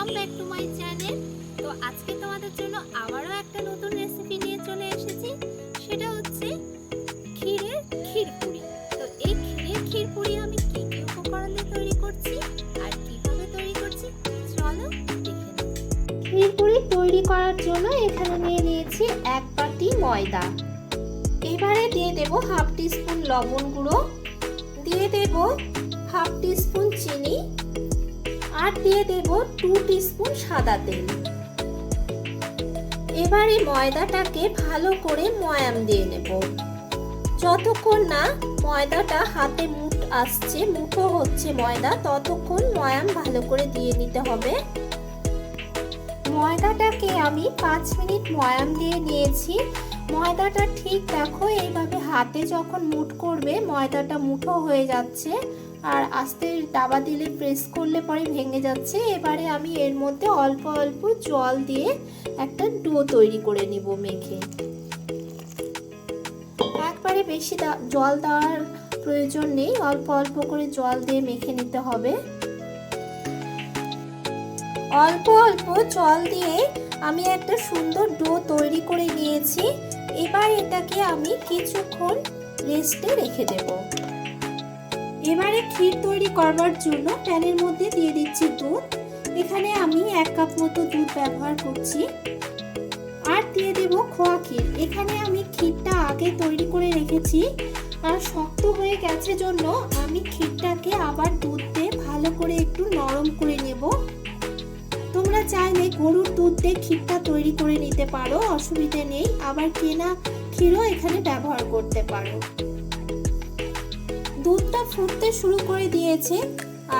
Welcome back to my channel. তো আজকে তোমাদের জন্য আবারও একটা নতুন রেসিপি নিয়ে চলে এসেছি। সেটা হচ্ছে ক্ষীরের ক্ষীরপুরি। তো এই ক্ষীরের ক্ষীরপুরি আমি কি কি উপকরণ দিয়ে তৈরি করছি আর কিভাবে তৈরি করছি চলো দেখে নিই। ক্ষীরপুরি তৈরি করার জন্য এখানে নিয়ে নিয়েছি 1 বাটি ময়দা। এবারে দিয়ে দেব হাফ টিস্পুন লবণ গুঁড়ো, দিয়ে দেব হাফ টিস্পুন চিনি আর দিয়ে দেব 2 টিস্পুন সাদা তেল। এবারে ময়দাটাকে ভালো করে ময়াম দিয়ে নেব। যতক্ষণ না ময়দাটা হাতে মুঠো হচ্ছে ময়দা, ততক্ষণ ময়াম ভালো করে দিয়ে নিতে হবে। ময়দাটাকে আমি 5 মিনিট ময়াম দিয়ে নিয়েছি। ময়দাটা ঠিক দেখো, এইভাবে হাতে যখন মুঠ করবে ময়দাটা মুঠো হয়ে যাচ্ছে আর আস্তে দাবা দিলে প্রেস করলে পরে ভেঙে যাচ্ছে। এবারে আমি এর মধ্যে অল্প অল্প জল দিয়ে একটা ডো তৈরি করে নিব মেখে। একবারে বেশি জল দেওয়ার প্রয়োজন নেই, অল্প অল্প করে জল দিয়ে মেখে নিতে হবে। অল্প অল্প জল দিয়ে আমি একটা সুন্দর ডো তৈরি করে নিয়েছি। এবার এটাকে আমি কিছুক্ষণ রেস্টে রেখে দেব। এবারে ক্ষীর তৈরি করবার জন্য প্যানের মধ্যে দিয়ে দিচ্ছি দুধ। এখানে আমি 1 কাপ মতো দুধ ব্যবহার করছি। আর দিয়ে দেব খোয়া ক্ষীর। এখানে আমি ক্ষীরটা আগে তৈরি করে রেখেছি আর শক্ত হয়ে গেছে জন্য আমি ক্ষীরটাকে আবার দুধ দিয়ে ভালো করে একটু নরম করে নেব। তোমরা চাইলে গরুর দুধ দিয়ে ক্ষীরটা তৈরি করে নিতে পারো, অসুবিধা নেই। আবার কেনা ক্ষীরও এখানে ব্যবহার করতে পারো। দুধটা ফুটতে শুরু করে দিয়েছে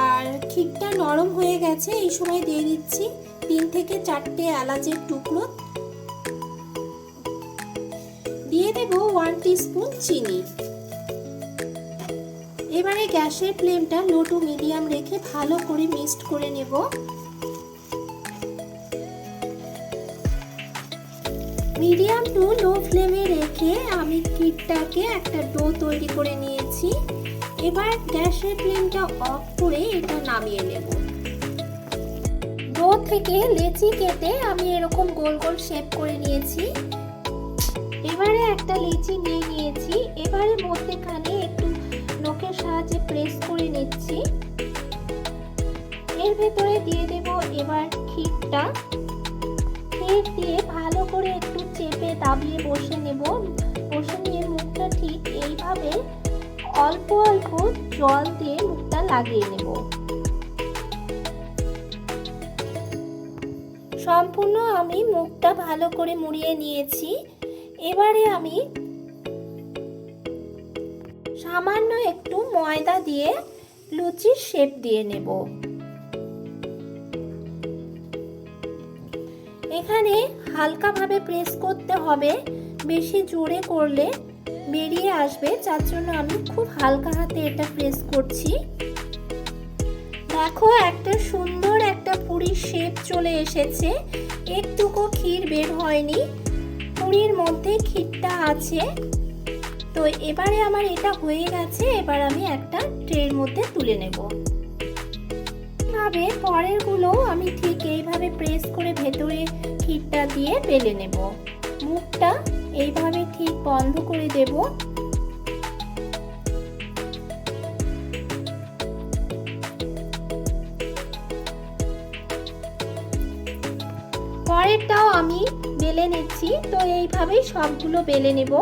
আর ক্ষীরটা নরম হয়ে গেছে। এই সময় দিয়ে দিচ্ছি 3 থেকে 4টে এলাচের টুকরো, দিয়ে দেব 1 টিস্পুন চিনি। এবারে গ্যাসের ফ্লেমটা লো টু মিডিয়াম রেখে ভালো করে মিক্সড করে নেব। মিডিয়াম টু লো ফ্লেমে রেখে আমি ক্ষীরটাকে একটা ডো তৈরি করে নিয়েছি। এবার গ্যাসের ফ্লেমটা অফ করে এটা নামিয়ে নেব। ডো থেকে লেচি কেটে আমি এরকম গোল গোল শেপ করে নিয়েছি। এবারে একটা লেচি নিয়ে নিয়েছি। এবারে মধ্যেখানে একটু নখের সাহায্যে প্রেস করে নিচ্ছি। এর ভেতরে দিয়ে দেব এবার ক্ষীরটা। ক্ষীর দিয়ে ভালো করে একটু চেপে দাবিয়ে বসে নেব। বসে নিয়ে মুখটা ঠিক এইভাবে অল্প অল্প জল দিয়ে মুখটা লাগিয়ে নেব। সম্পূর্ণ আমি মুখটা ভালো করে মুড়িয়ে নিয়েছি। এবারে আমি সামান্য একটু ময়দা দিয়ে লুচির শেপ দিয়ে নেব। এখানে হালকাভাবে প্রেস করতে হবে, বেশি জোরে করলে বেরিয়ে আসবে, যার জন্য আমি খুব হালকা হাতে এটা প্রেস করছি। দেখো একটা সুন্দর একটা পুরির শেপ চলে এসেছে। একটুকু ক্ষীর বের হয়নি, পুরির মধ্যে ক্ষীরটা আছে। তো এবারে আমার এটা হয়ে গেছে। এবার আমি একটা ট্রের মধ্যে তুলে নেব। এইভাবে পরের গুলো আমি ঠিক এইভাবে প্রেস করে ভেতরে ক্ষীরটা দিয়ে বেলে নেব। মুখটা এইভাবে ঠিক বন্ধ করে দেব। পরেরটাও আমি বেলে নিচ্ছি। তো এইভাবেই সবগুলো বেলে নেব।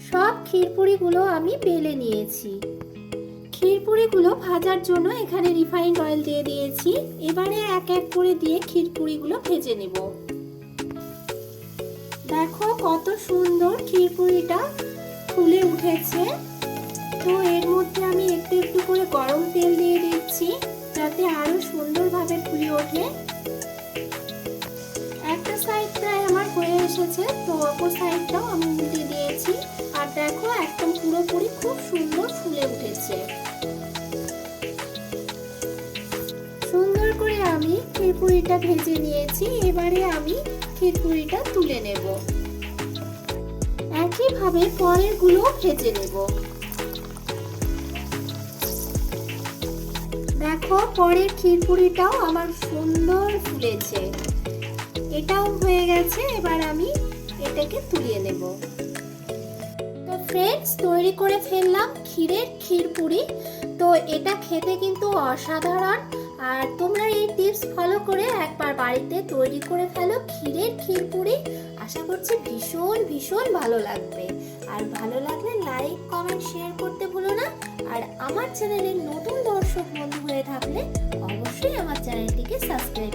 সব ক্ষীরপুরিগুলো আমি বেলে নিয়েছি। ক্ষীরপুরিগুলো ভাজার জন্য এখানে রিফাইন্ড অয়েল দিয়ে দিয়েছি। এবারে এক এক করে দিয়ে ক্ষীরপুরিগুলো ভেজে নেব। দেখো কত সুন্দর ক্ষীরপুরিটা ফুলে উঠেছে। তো এর মধ্যে আমি একটু একটু করে গরম তেল দিয়ে দিচ্ছি যাতে আরো সুন্দরভাবে ফুলে ওঠে। একটা সাইড প্রায় আমার হয়ে এসেছে, তো অপর সাইডটাও আমি উল্টে দিয়েছি। আর দেখো একদম পুরোপুরি খুব সুন্দর ফুলে উঠেছে। সুন্দর করে আমি ক্ষীরপুরিটা ভেজে নিয়েছি। এবারে আমি ক্ষীরপুরিটা তুলে নেব। একইভাবে পরের গুলো ভেজে নেব। দেখো পরের ক্ষীরপুরিটাও আমার সুন্দর ফুলেছে, এটাও হয়ে গেছে। এবার আমি এটাকে তুলিয়ে নেব। তো ফ্রেন্ডস, তৈরি করে ফেললাম ক্ষীরের ক্ষীরপুরি। তো এটা খেতে কিন্তু অসাধারণ, আর তোমরা এই টিপস ফলো করে একবার বাড়িতে তৈরি করে ফেলো ক্ষীরের ক্ষীরপুরি। আশা করছি ভীষণ ভীষণ ভালো লাগবে। আর ভালো লাগলে লাইক কমেন্ট শেয়ার করতে ভুলো না। আর আমার চ্যানেলের নতুন দর্শক বন্ধু হয়ে থাকলে অবশ্যই আমার চ্যানেলটিকে সাবস্ক্রাইব